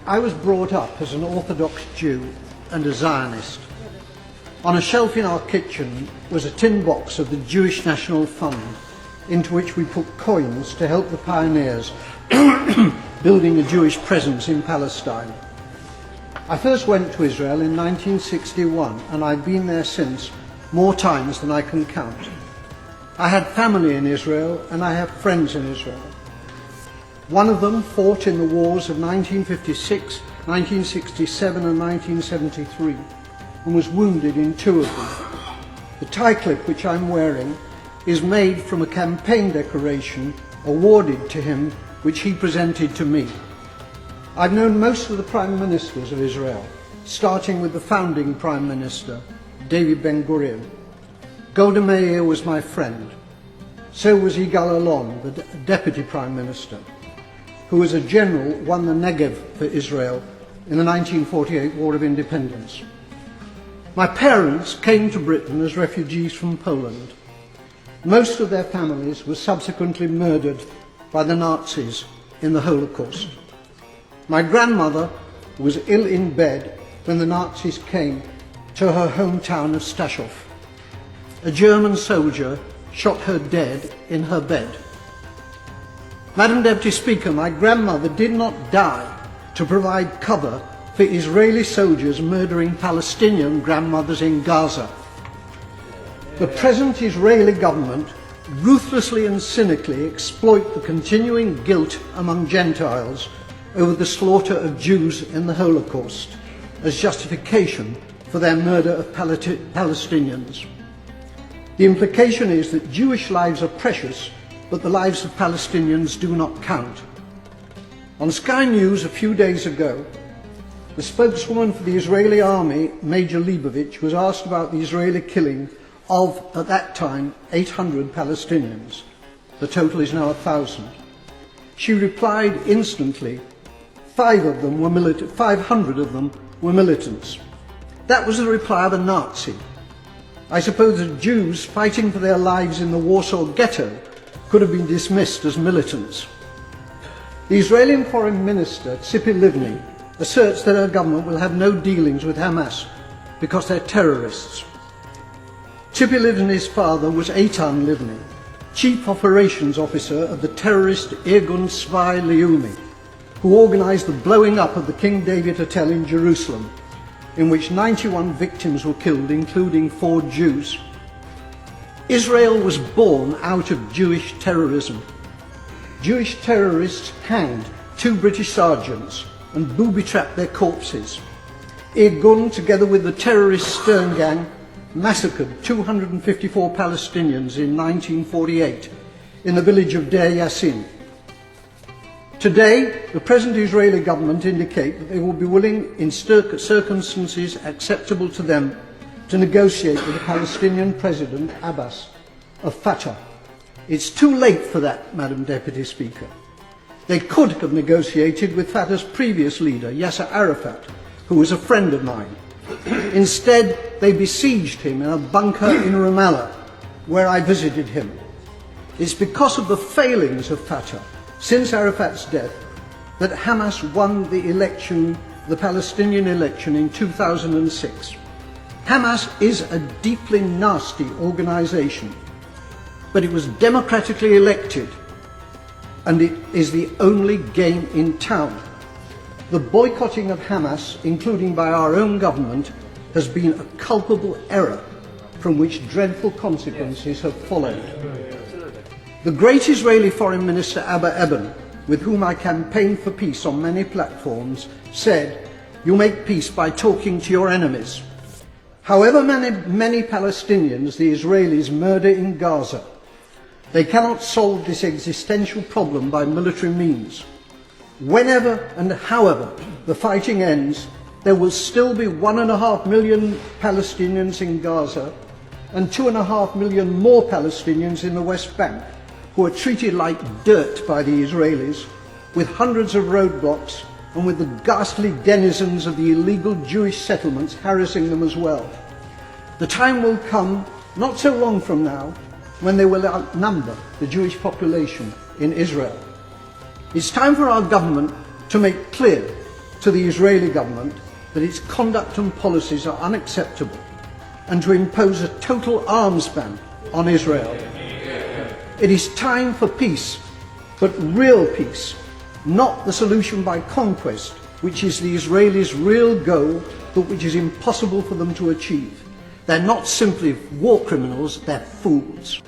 I was brought up as an Orthodox Jew and a Zionist. On a shelf in our kitchen was a tin box of the Jewish National Fund, into which we put coins to help the pioneers building a Jewish presence in Palestine. I first went to Israel in 1961, and I've been there since more times than I can count. I had family in Israel, and I have friends in Israel. One of them fought in the wars of 1956, 1967 and 1973 and was wounded in two of them. The tie clip which I'm wearing is made from a campaign decoration awarded to him which he presented to me. I've known most of the Prime Ministers of Israel, starting with the founding Prime Minister, David Ben-Gurion. Golda Meir was my friend. So was Yigal Allon, the Deputy Prime Minister, who as a general won the Negev for Israel in the 1948 War of Independence. My parents came to Britain as refugees from Poland. Most of their families were subsequently murdered by the Nazis in the Holocaust. My grandmother was ill in bed when the Nazis came to her hometown of Stachov. A German soldier shot her dead in her bed. Madam Deputy Speaker, my grandmother did not die to provide cover for Israeli soldiers murdering Palestinian grandmothers in Gaza. The present Israeli government ruthlessly and cynically exploit the continuing guilt among Gentiles over the slaughter of Jews in the Holocaust as justification for their murder of Palestinians. The implication is that Jewish lives are precious, but the lives of Palestinians do not count. On Sky News a few days ago, the spokeswoman for the Israeli army, Major Leibovich, was asked about the Israeli killing of, at that time, 800 Palestinians. The total is now 1,000. She replied instantly, 500 of them were militants. That was the reply of a Nazi. I suppose that Jews fighting for their lives in the Warsaw Ghetto could have been dismissed as militants. The Israeli Foreign Minister, Tzipi Livni, asserts that her government will have no dealings with Hamas because they're terrorists. Tzipi Livni's father was Eitan Livni, Chief Operations Officer of the terrorist Irgun Tzvai Leumi, who organized the blowing up of the King David Hotel in Jerusalem, in which 91 victims were killed, including 4 Jews. Israel was born out of Jewish terrorism. Jewish terrorists hanged 2 British sergeants and booby-trapped their corpses. Irgun, together with the terrorist Stern Gang, massacred 254 Palestinians in 1948 in the village of Deir Yassin. Today, the present Israeli government indicate that they will be willing, in circumstances acceptable to them, to negotiate with the Palestinian President Abbas of Fatah. It's too late for that, Madam Deputy Speaker. They could have negotiated with Fatah's previous leader, Yasser Arafat, who was a friend of mine. Instead, they besieged him in a bunker in Ramallah, where I visited him. It's because of the failings of Fatah since Arafat's death that Hamas won the election, the Palestinian election in 2006. Hamas is a deeply nasty organization, but it was democratically elected, and it is the only game in town. The boycotting of Hamas, including by our own government, has been a culpable error from which dreadful consequences have followed. The great Israeli Foreign Minister Abba Eban, with whom I campaigned for peace on many platforms, said, "You make peace by talking to your enemies." However many Palestinians the Israelis murder in Gaza, they cannot solve this existential problem by military means. Whenever and however the fighting ends, there will still be 1.5 million Palestinians in Gaza and 2.5 million more Palestinians in the West Bank, who are treated like dirt by the Israelis, with hundreds of roadblocks and with the ghastly denizens of the illegal Jewish settlements harassing them as well. The time will come, not so long from now, when they will outnumber the Jewish population in Israel. It's time for our government to make clear to the Israeli government that its conduct and policies are unacceptable and to impose a total arms ban on Israel. It is time for peace, but real peace, not the solution by conquest, which is the Israelis' real goal, but which is impossible for them to achieve. They're not simply war criminals, they're fools.